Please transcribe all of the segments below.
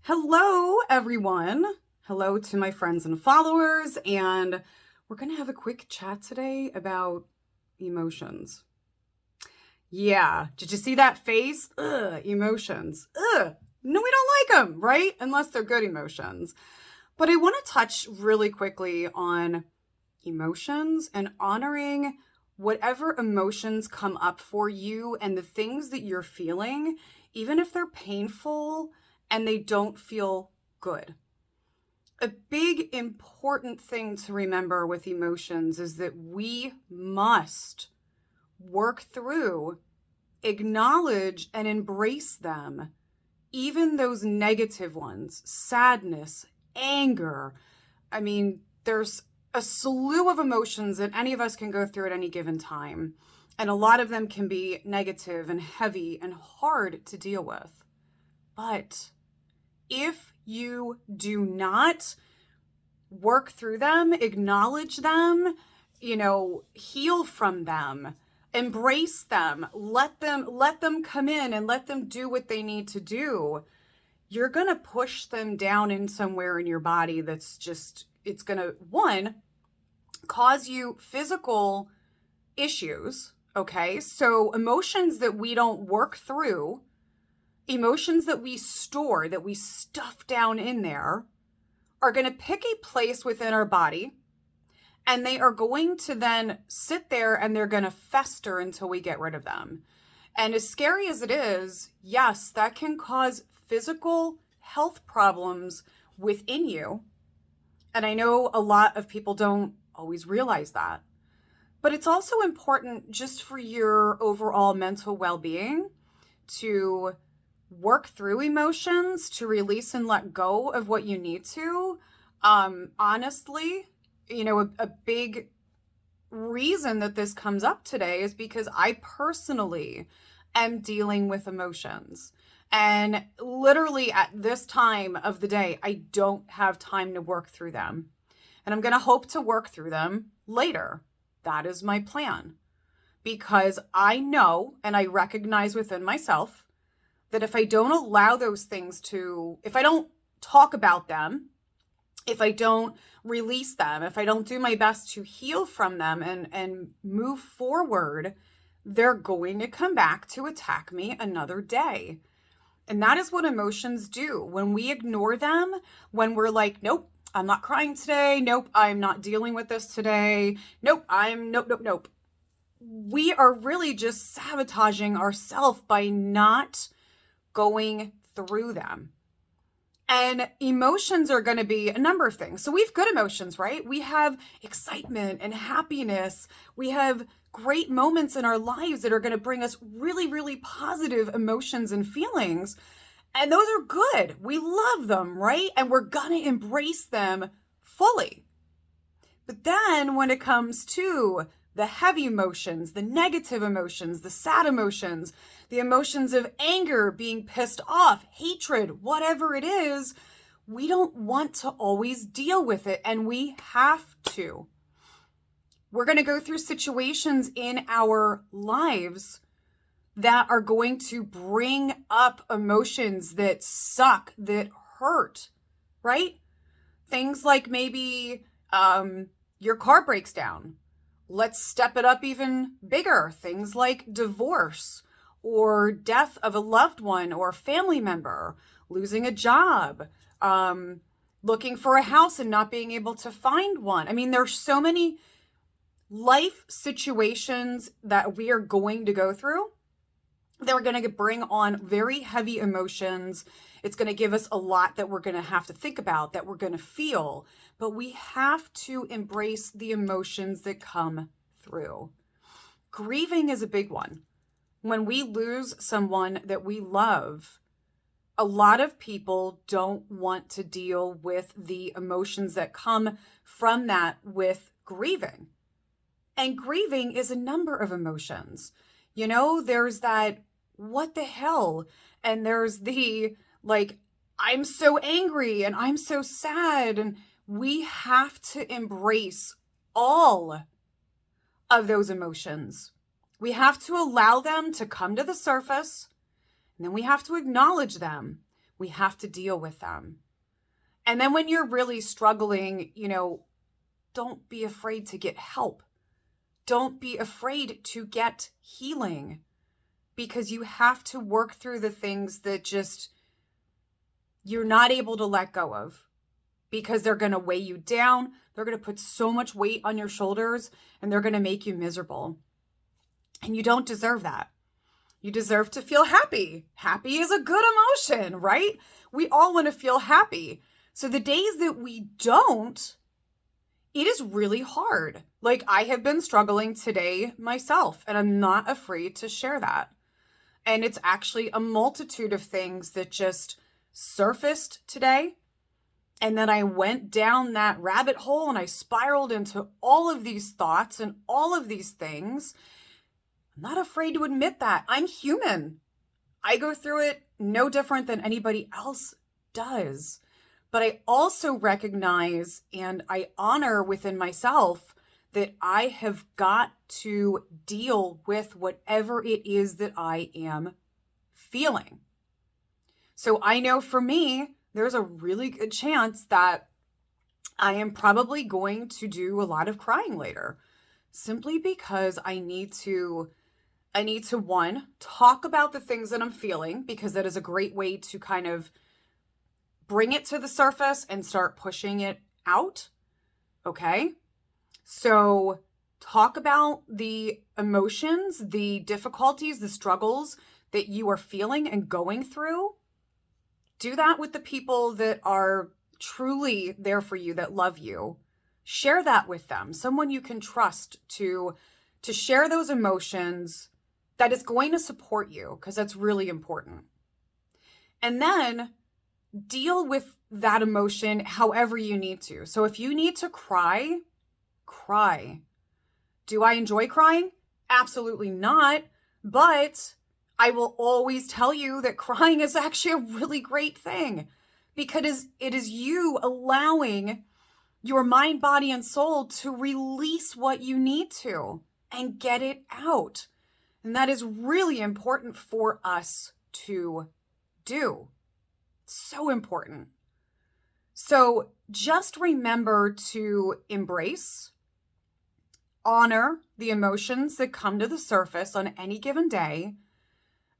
Hello, everyone. Hello to my friends and followers. And we're going to have a quick chat today about emotions. Yeah. Did you see that face? Ugh, emotions. Ugh. No, we don't like them, right? Unless they're good emotions. But I want to touch really quickly on emotions and honoring whatever emotions come up for you and the things that you're feeling, even if they're painful and they don't feel good. A big important thing to remember with emotions is that we must work through, acknowledge, and embrace them, even those negative ones, sadness, anger. I mean, there's a slew of emotions that any of us can go through at any given time. And a lot of them can be negative and heavy and hard to deal with. But if you do not work through them, acknowledge them, heal from them, embrace them, let them come in and let them do what they need to do, you're going to push them down in somewhere in your body that's just, it's going to, one, cause you physical issues. Okay. So emotions that we don't work through, emotions that we store, that we stuff down in there, are going to pick a place within our body, and they are going to then sit there and they're going to fester until we get rid of them. And as scary as it is, yes, that can cause physical health problems within you. And I know a lot of people don't always realize that. But it's also important just for your overall mental well-being to work through emotions, to release and let go of what you need to. Honestly, a big reason that this comes up today is because I personally am dealing with emotions. And literally at this time of the day, I don't have time to work through them. And I'm going to hope to work through them later. That is my plan. Because I know and I recognize within myself that if I don't allow those things if I don't talk about them, if I don't release them, if I don't do my best to heal from them and move forward, they're going to come back to attack me another day. And that is what emotions do. When we ignore them, when we're like, nope, I'm not crying today. Nope, I'm not dealing with this today. Nope, nope. We are really just sabotaging ourselves by not going through them. And emotions are going to be a number of things. So we have good emotions, right? We have excitement and happiness. We have great moments in our lives that are going to bring us really, really positive emotions and feelings. And those are good. We love them, right? And we're going to embrace them fully. But then when it comes to the heavy emotions, the negative emotions, the sad emotions, the emotions of anger, being pissed off, hatred, whatever it is, we don't want to always deal with it, and we have to. We're going to go through situations in our lives that are going to bring up emotions that suck, that hurt, right? Things like maybe your car breaks down. Let's step it up even bigger. Things like divorce or death of a loved one or family member, losing a job, looking for a house and not being able to find one. I mean, there's so many life situations that we are going to go through. They're going to bring on very heavy emotions. It's going to give us a lot that we're going to have to think about, that we're going to feel. But we have to embrace the emotions that come through. Grieving is a big one. When we lose someone that we love, a lot of people don't want to deal with the emotions that come from that with grieving. And grieving is a number of emotions. There's that, what the hell? And there's the, like, I'm so angry and I'm so sad. And we have to embrace all of those emotions. We have to allow them to come to the surface, and then we have to acknowledge them. We have to deal with them. And then when you're really struggling, don't be afraid to get help. Don't be afraid to get healing, because you have to work through the things that just you're not able to let go of, because they're going to weigh you down. They're going to put so much weight on your shoulders, and they're going to make you miserable. And you don't deserve that. You deserve to feel happy. Happy is a good emotion, right? We all want to feel happy. So the days that we don't, it is really hard. Like, I have been struggling today myself, and I'm not afraid to share that. And it's actually a multitude of things that just surfaced today. And then I went down that rabbit hole and I spiraled into all of these thoughts and all of these things. I'm not afraid to admit that. I'm human. I go through it no different than anybody else does. But I also recognize and I honor within myself that I have got to deal with whatever it is that I am feeling. So I know for me, there's a really good chance that I am probably going to do a lot of crying later, simply because I need to, one, talk about the things that I'm feeling, because that is a great way to kind of bring it to the surface and start pushing it out. Okay? So talk about the emotions, the difficulties, the struggles that you are feeling and going through. Do that with the people that are truly there for you, that love you. Share that with them, someone you can trust to share those emotions, that is going to support you, because that's really important. And then deal with that emotion however you need to. So if you need to cry, cry. Do I enjoy crying? Absolutely not. But I will always tell you that crying is actually a really great thing, because it is you allowing your mind, body, and soul to release what you need to and get it out. And that is really important for us to do. So important. So just remember to embrace, honor the emotions that come to the surface on any given day,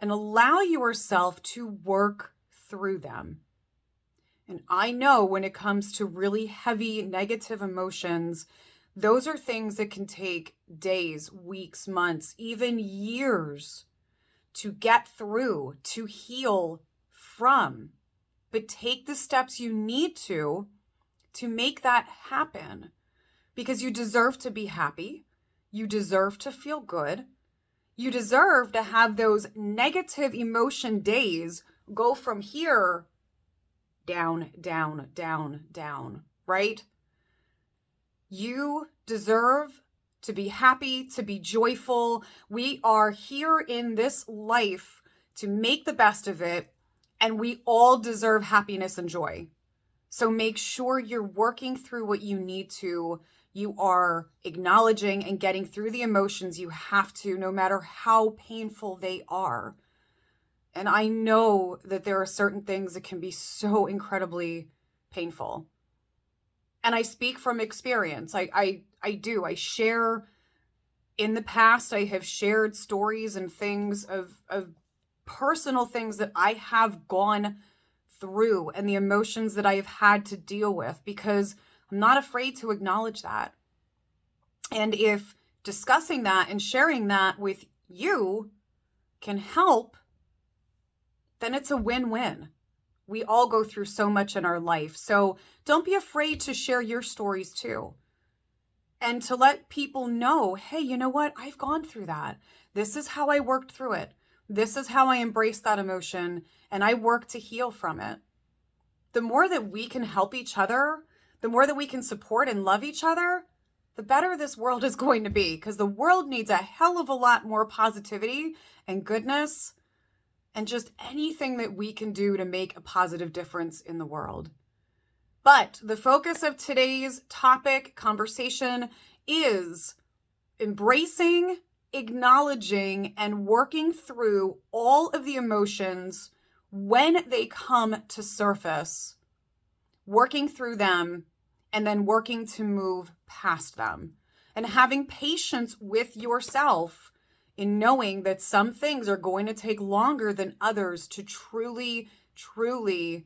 and allow yourself to work through them. And I know when it comes to really heavy negative emotions, those are things that can take days, weeks, months, even years to get through, to heal from. But take the steps you need to make that happen, because you deserve to be happy. You deserve to feel good. You deserve to have those negative emotion days go from here down, down, down, down, right? You deserve to be happy, to be joyful. We are here in this life to make the best of it, and we all deserve happiness and joy. So make sure you're working through what you need to. You are acknowledging and getting through the emotions you have to, no matter how painful they are. And I know that there are certain things that can be so incredibly painful. And I speak from experience. I do. I share, in the past, I have shared stories and things of personal things that I have gone through and the emotions that I have had to deal with, because I'm not afraid to acknowledge that. And if discussing that and sharing that with you can help, then it's a win-win. We all go through so much in our life. So don't be afraid to share your stories too. And to let people know, hey, you know what? I've gone through that. This is how I worked through it. This is how I embraced that emotion, and I work to heal from it. The more that we can help each other, the more that we can support and love each other, the better this world is going to be, because the world needs a hell of a lot more positivity and goodness, and just anything that we can do to make a positive difference in the world. But the focus of today's topic, conversation, is embracing, acknowledging, and working through all of the emotions when they come to surface, working through them and then working to move past them, and having patience with yourself in knowing that some things are going to take longer than others to truly, truly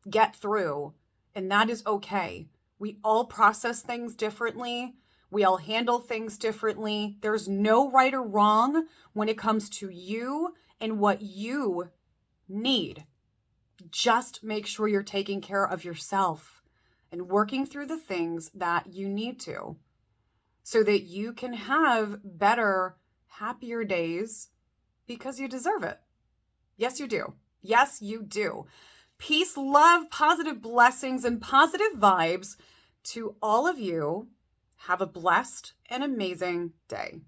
get through. And that is okay. We all process things differently. We all handle things differently. There's no right or wrong when it comes to you and what you need. Just make sure you're taking care of yourself and working through the things that you need to so that you can have better, happier days because you deserve it. Yes, you do. Yes, you do. Peace, love, positive blessings, and positive vibes to all of you. Have a blessed and amazing day.